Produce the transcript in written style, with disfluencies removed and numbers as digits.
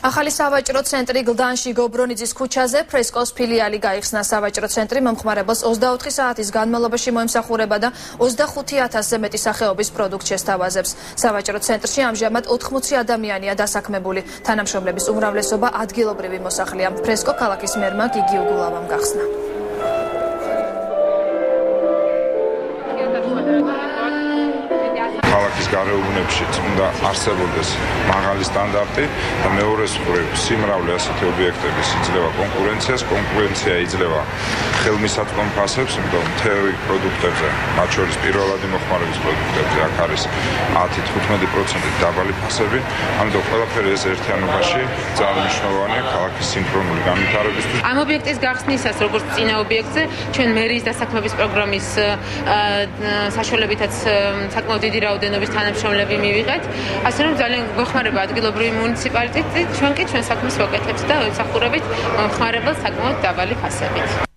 ახალი სავაჭრო ცენტრი გლდანში გობრონიძის ქუჩაზე ფრესკოს ფილიალი გაიხსნა. სავაჭრო ცენტრი მომხმარებელს 24 საათის განმავლობაში მოემსახურება და 25,000-ზე მეტი სახეობის პროდუქტს შესთავაზებს. სავაჭრო ცენტრში ამჟამად 80 ადამიანია დასაქმებული. თანამშრომლების უმრავლესობა ადგილობრივი მოსახლეა. ფრესკო ქალაქის მერმა გიგი უგულავამ გახსნა. ქალაქის გარეუბნებში უნდა არსებობდეს მაღალი სტანდარტი და მეორეს მხრივ სიმრავლე ასეთი ობიექტების იძლევა კონკურენციას, კონკურენცია იძლევა ხელმისაწვდომ ფასებს, იმიტომ მთელი პროდუქტებზე, მათ შორის პირველადი მოხმარების პროდუქტებზე აქ არის 10-15% დაბალი ფასები, ამიტომ ყველაფერი ეს ერთიანობაში ძალიან მნიშვნელოვანია ქალაქის სინქრონული განვითარებისთვის. ამ ობიექტის გახსნისას, როგორც წინა ობიექტზე, ჩვენ მერიის დასაქმების პროგრამის საშუალებითაც საკმაოდ დიდი რაოდენობის თანამშრომლები მივიღეთ, ასე რომ ძალიან გვეხმარება ადგილობრივი მუნიციპალიტეტი, ჩვენ კი ჩვენ საქმეს ვაკეთებთ და ვემსახურებით მომხმარებელს საკმაოდ დაბალი ფასებით.